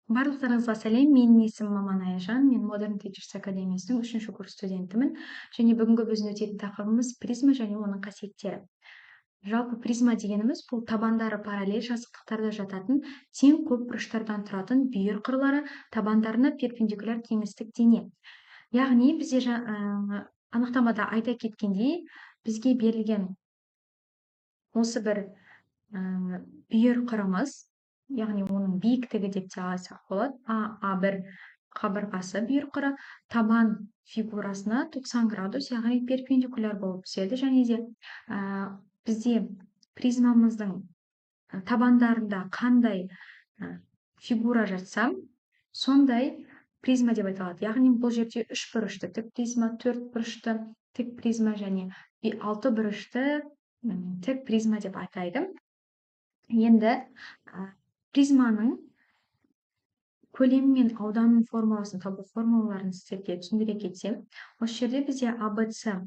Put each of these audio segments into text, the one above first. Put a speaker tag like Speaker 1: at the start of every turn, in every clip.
Speaker 1: Барлықтарыңызға сәлем, менің есімім Маман Аяжан, мен Modern Teachers Академиясының 3-ші курс студентімін, және бүгінгі біздің өтетін тақырыбымыз призма және оның қасиеттері. Жалпы призма дегеніміз бұл табандары параллель жазықтықтарда жататын тең көп бұрыштардан тұратын бүйір қырлары табандарына перпендикуляр кеңістік дене. Яғни бізде анықтамада айта кеткендей, бізге берілген осы бір бүйір қырымыз, яғни оның биіктігі деп те айтсақ болады, А1 қабырғасы бүйір қыры табан фигурасына 90 градус, яғни перпендикуляр болып түседі, және де бізде призмамыздың табандарында қандай фигура жатса, сондай призма деп айтылады. Яғни бұл жерде 3 бұрышты тік призма, 4 бұрышты тік призма және 6 бұрышты тік призма деп атайды. Енді призманың көлемі мен ауданның формуласын табу формулаларын сіздерге түсіндіре кетсем, осы жерде бізде АБЦ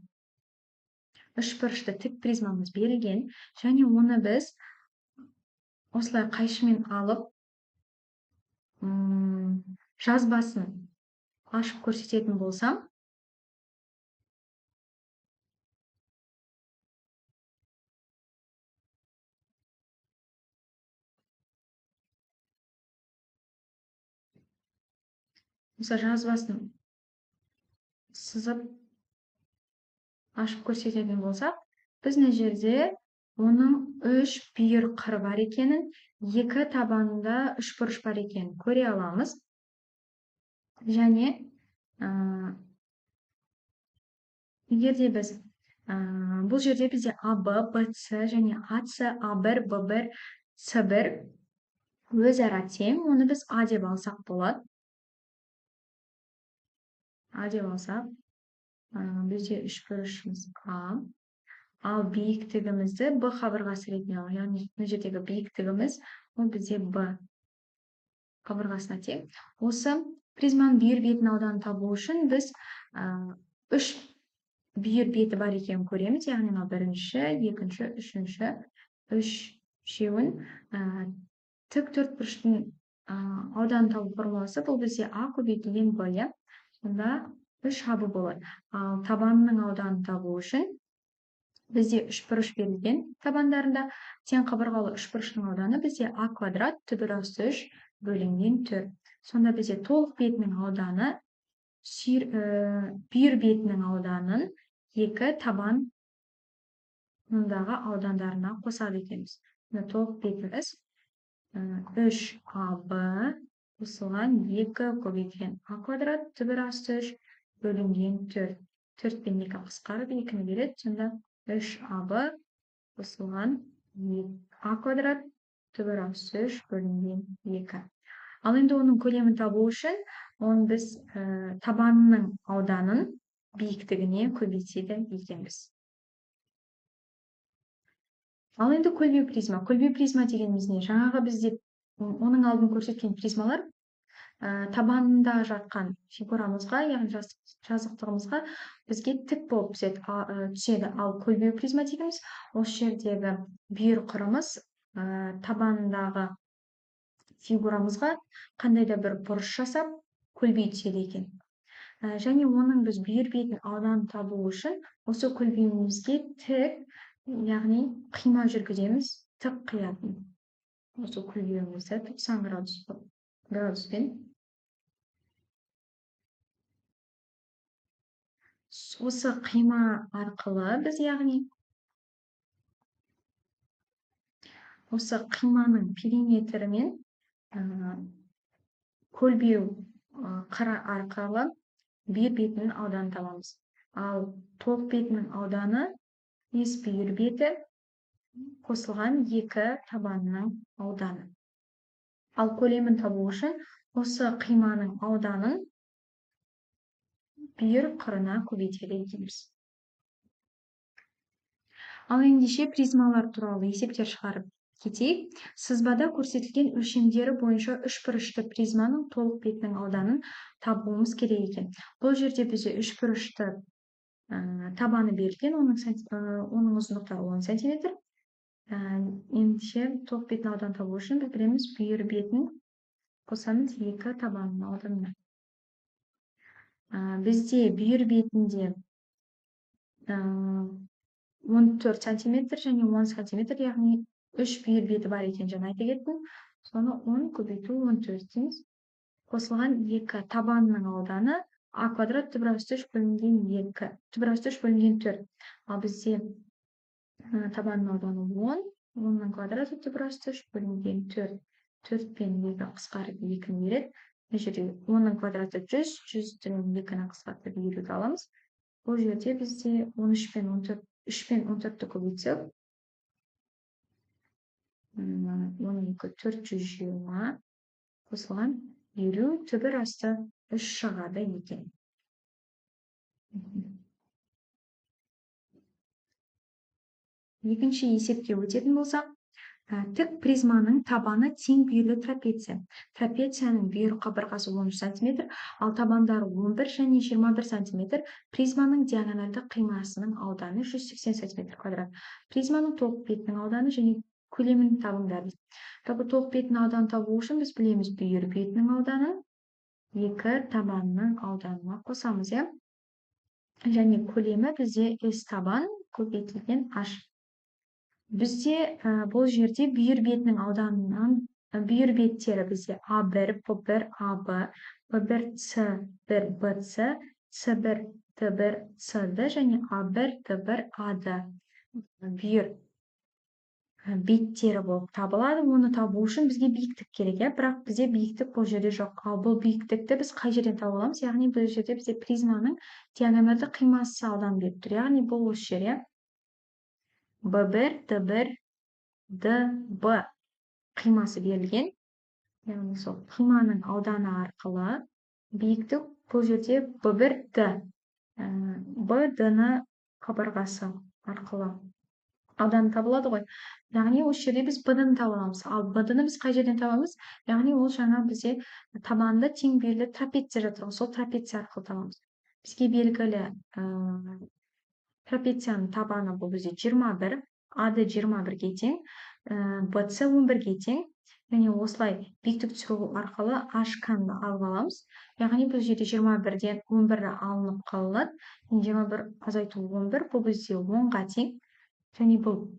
Speaker 1: 3 бұрышты тік призмамыз берілген, және оны біз осылай қайшымен алып, жазбасын ашып көрсететін болсам, осы жазбасын сызып ашып көрсететін болсақ, біз мына жерде оның 3 бүйір қыры бар екенін, 2 табанында 3 бұрыш бар екенін көре аламыз. Және егерде біз бұл жерде бізде АБ, БЦ және АЦ, А1, Б1, С1 өзара тең, оны біз А деп алсақ болады. А деп алсақ, бізде 3 бұрышымыз А, ал биіктігімізді Б қабырғасы ретінде алайық. Яғни мына жердегі биіктігіміз ол бізде Б қабырғасына тең. Осы призманың бүйір бетінің ауданын табу үшін біз 3 бүйір беті бар екенін көреміз. Яғни мына бірінші, екінші, үшінші, үшеуін тік төртбұрыштың ауданын табу формуласы бұл бізде А көбейтілген Б, сонда 3 АБ болады. Ал табанның ауданын табу үшін бізде 3 бұрыш берілген табандарында, тең қабырғалы 3 бұрыштың ауданы бізде А квадрат түбір асты 3 бөлінген 4. Сонда бізде толық бетінің ауданы бүйір бетінің ауданын 2 табан мұндағы аудандарына қосады екенбіз. Толық бетіміз 3 АБ қосылған 2 көбейтілген А квадрат түбір асты 3 бөлінген 4. 4 пен 2 қысқарып 2-ні береді. Сонда 3 АБ қосылған А квадрат түбір асты 3 бөлінген 2. Ал енді оның көлемін табу үшін, оны біз табанның ауданын биіктігіне көбейтеді екенбіз. Ал енді көлбеу призма. Көлбеу призма дегеніміз не? Жаңағы бізде оның алдын көрсеткен призмалар табанында жатқан фигурамызға, яғни жазықтығымызға бізге тік болып түседі. Ал көлбеу призма дегеніміз осы жердегі бүйір қырымыз табанындағы фигурамызға қандай да бір бұрыш жасап көлбей түседі екен. Және оның біз бүйір бетінің ауданын табу үшін осы көлбеуімізге тік, яғни қима жүргіземіз, тік қиятын. Осы көлбеуімізді 90 градуспен осы қима арқылы біз, яғни осы қиманың периметрімен көлбеу қыры арқылы бүйір бетінің ауданын табамыз. Ал толық бетінің ауданы бүйір беті қосылған 2 табанның ауданы. Ал көлемін табу үшін осы қиманың ауданын бүйір қырына көбейтеді екенбіз. Ал ендеше призмалар туралы есептер шығарып кетейік. Сызбада көрсетілген өлшемдері бойынша 3 бұрышты призманың толық бетінің ауданын табуымыз керек екен. Бұл жерде бізде 3 бұрышты табаны берілген, оның ұзындықтары 10 см. Ендеше толық бетінің ауданын табу үшін біз білеміз, бүйір бетін қосамыз 2 табанның ауданына. Бізде бүйір бетінде 14 сантиметр және 10 сантиметр, яғни 3 бүйір беті бар екен, жаңа айта кеттім. Соны 10 көбейту 14 дейміз. Қосылған 2 табанның ауданы а квадрат түбір асты 3 бөлінген 2, түбір асты 3 бөлінген 4. Ал бізде табанның ауданы 10, 10-ның квадраты түбір асты 3 бөлінген 4. 4 пен 2 қысқарып 2-ні береді. Мына жерде 10-ның квадраты 100, 100-тен 2-ні қысқартып 2-ді аламыз. Бұл жерде бізде 13 пен 14, 3 пен 14-ті көбейтсек, 12 420 қосылған 50 түбір асты 3 шығады екен. Екінші есепке өтетін болсақ, тік призманың табаны тең бүйірлі трапеция. Трапецияның бүйір қабырғасы 13 см, ал табандары 11 және 21 см. Призманың диагоналды қимасының ауданы 180 см квадрат. Призманың тоқ бетінің ауданы және көлемін табыңдар. Тоқ бетінің ауданы табу үшін біз білеміз бүйір бетінің ауданын 2 табанның ауданына қосамыз, және көлемі бізде S табан көбейтілген H. Бізде бұл жерде бүйір бетінің ауданынан бүйір беттері бізде A1, P1, AB, P1, C1, BC, C1, T1, CD және A1, T1, AD бүйір беттері болып табылады. Оны табу үшін бізге биіктік керек, бірақ бізде биіктік бұл жерде жоқ. Ал бұл биіктікті біз қай жерден таба аламыз? Яғни бұл жерде бізде призманың диагоналды қимасы аудан беріп тұр. Яғни бұл осы жер, B1, T1, DB қимасы берілген. Яғни сол қиманың ауданы арқылы биіктік бұл жерде B1, D, BD-ні қабырғасы арқылы аудан табылады ғой. Яғни осы жерде біз B-ні таба аламыз. Ал B-ні біз қай жерден табамыз? Яғни ол жаңа бізде табанында тең бүйірлі трапеция жатыр. Сол трапеция арқылы табамыз. Бізге белгілі трапецияның табаны бұл бізде 21, AD 21-ге тең, BC 11-ге тең. Және осылай биіктік түсіру арқылы HK-ны алып аламыз. Яғни бұл жерде 21-ден 11-і алынып қалады. 21 азайту 11, бұл бізде 10-ға тең. Және бұл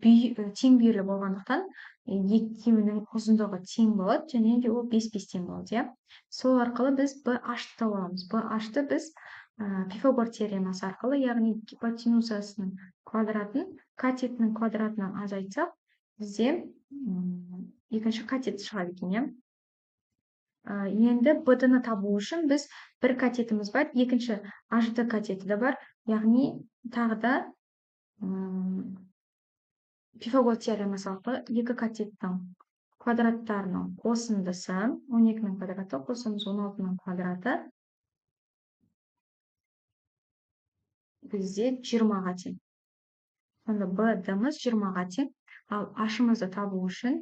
Speaker 1: тең бүйірлі болғандықтан екеуінің ұзындығы тең болады, және де ол 5-5 тең болады. Сол арқылы біз BH-ты таба аламыз. BH-ты біз Пифагор теоремасы арқылы, яғни гипотенузасының квадратын катетінің квадратынан азайтсақ, бізде екінші катет шығады екен. Енді BD-ны табу үшін біз бір катетіміз бар, екінші HD катеті де бар, яғни тағы да Пифагор теоремасы арқылы екі катеттің квадраттарының қосындысы 12-ның квадраты қосымыз 16-ның квадраты бізде 20-ға тең. Сонда BD-мыз 20-ға тең, ал H-мызды табу үшін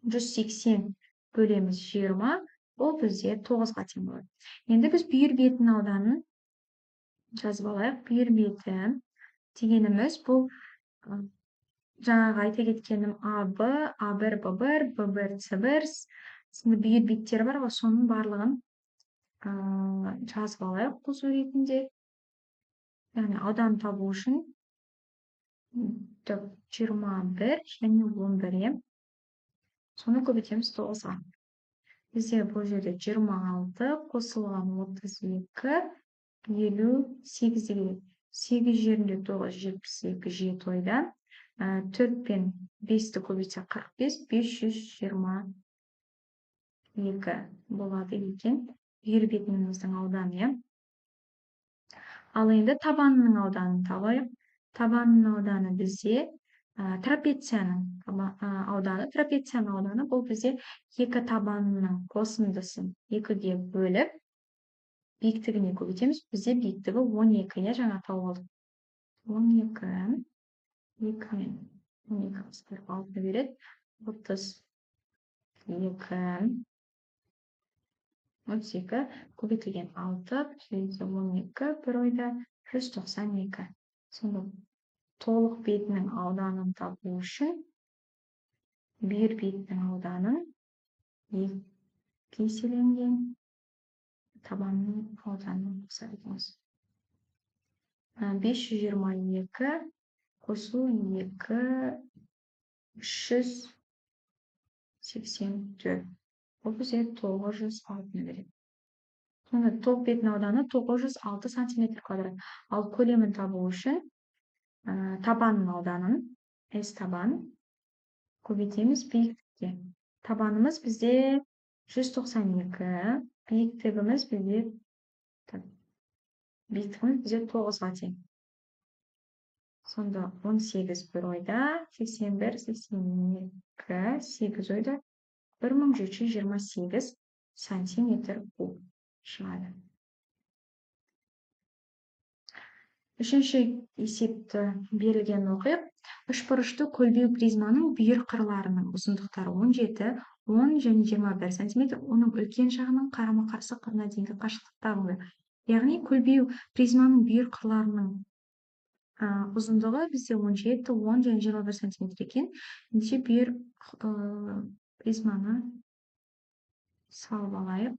Speaker 1: 180 бөлеміз 20, ол бізде 9-ға тең болады. Енді біз бүйір бетінің ауданын жазып алайық. Бүйір беті дегеніміз бұл жаңағы айта кеткенім AB, A1, B1, B1, C1 сынды бүйір беттері бар ғой, соның барлығын жазып алайық қосу ретінде. Яғни аудан табу үшін 21 және 11, соны көбейтеміз 9-ға. Бізде бұл жерде 26 қосылған 32, 58, 8 жерінде 9, 72 жет ойда. 4 пен 5-ті көбейтсе 45, 522 болады екен. Бүйір бетіміздің ауданы. Ал енді табанның ауданын табайық. Табанның ауданы бізде трапецияның ауданы бұл бізде 2 табанның қосындысын 2-ге бөліп, биіктігіне көбейтеміз. Бізде биіктігі 12, жаңа тауып алдық. 12 2 мен 12 қысқарып 6 береді. 32 көбейтілген 6, 12, бір ойда 192. Сонда толық бетінің ауданын табу үшін бүйір бетінің ауданын пи еселенген табанның ауданын қосамыз. 522 қосу 2 384. Бұл бізге 906 береді. Сонда тоқ бетінің ауданы 906 сантиметр квадрат. Ал көлемін табу үшін табанның ауданын S табан көбейтеміз биіктікке. Табанымыз бізде 192, биіктігіміз бізде 9-ға тең. Сонда 18 бір ойда, 81, 82, 8 ойда 1728 сантиметр куб шығады. Үшінші есепті берілген оқиық. Үшбұрышты көлбеу призманың бүйір қырларының ұзындықтары 17, 10 және 21 сантиметр, оның үлкен жағының қарама-қарсы қырына дейінгі қашықтықтағы. Яғни көлбеу призманың бүйір қырларының ұзындығы бізде 17, 10 және 21 сантиметр екен. Ендеше бүйір призманы салып алайық.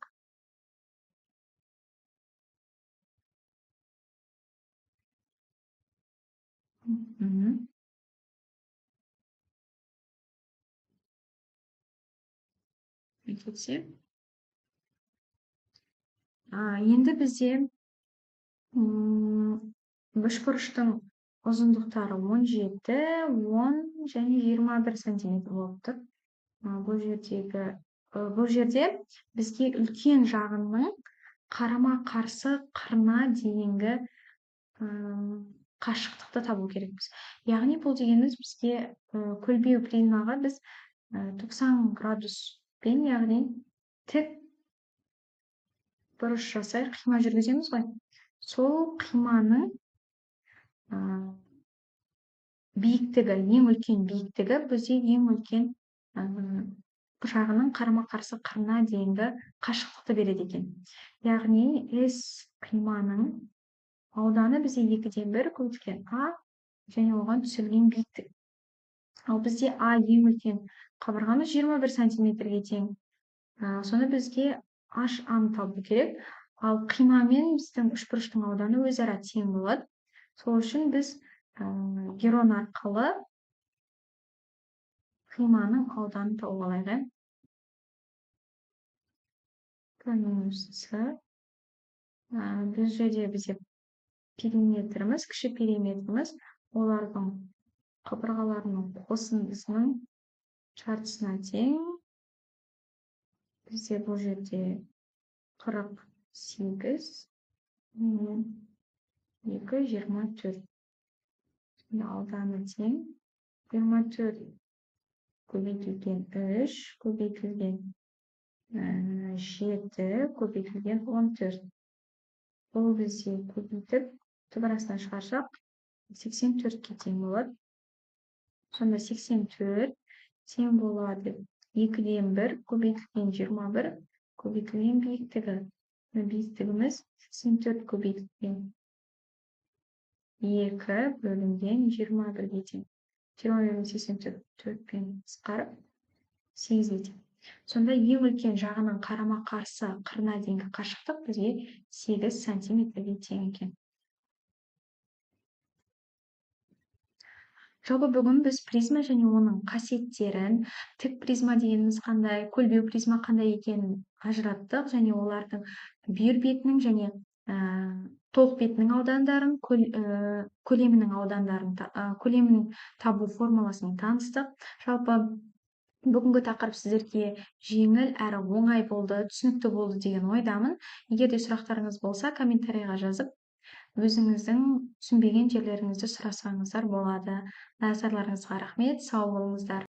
Speaker 1: Енді бізде үшбұрыштың ұзындықтары 17, 10 және 21 сантиметр болып тұр. Бұл жерде бізге үлкен жағының қарама-қарсы қырына дейінгі қашықтықты табу керекпіз. Яғни бұл дегеніміз бізге көлбеу призмаға біз 90 градуспен, яғни тік бұрыш жасай қима жүргіземіз ғой. Сол қиманың биіктігі, ең үлкен биіктігі бізде ең үлкен жағының қарама-қарсы қырына дейінгі қашықтықты береді екен. Яғни S қиманың ауданы бізде 2-ден 1 көбейтілген А және оған түсірілген биіктік. Ал бізде А ең үлкен қабырғамыз 21 сантиметрге тең. Соны бізге HA-ны табу керек. Ал қима мен біздің үшбұрыштың ауданы өзара тең болады. Сол үшін біз герон арқылы қиманың ауданын тауып алайық. Бұл жерде бізде периметріміз, кіші периметріміз олардың қабырғаларының қосындысының жартысына тең. Бізде бұл жерде 48 мен 2, 24. Ауданы тең. 24 көбейтілген 3, көбейтілген 7, көбейтілген 14. Бұл бізде көбейтіп, түбірасынан шығарсақ, 84-ке тең болады. Сонда 84 тең болады 2-ден 1 көбейтілген 21 көбейтілген биіктігі. Биіктігіміз 84 көбейтілген 2 бөлінген 21-ге тең. 84-пен қысқарып 8-ге тең. Сонда ең үлкен жағының қарама-қарсы қырына дейінгі қашықтық бізге 8 сантиметрге тең екен. Жалпы бүгін біз призма және оның қасиеттерін, тік призма дегеніміз қандай, көлбеу призма қандай екенін ажыраттық және олардың бүйір бетінің және тоқ бетінің аудандарын, көлемінің табу формуласын таныстық. Жалпы бүгінгі тақырып сіздерге жеңіл әрі оңай болды, түсінікті болды деген ойдамын. Егер де сұрақтарыңыз болса, комментарийға жазып, өзіңіздің түсінбеген жерлеріңізді сұрасаңыздар болады. Назарларыңызға рахмет, сау болыңыздар.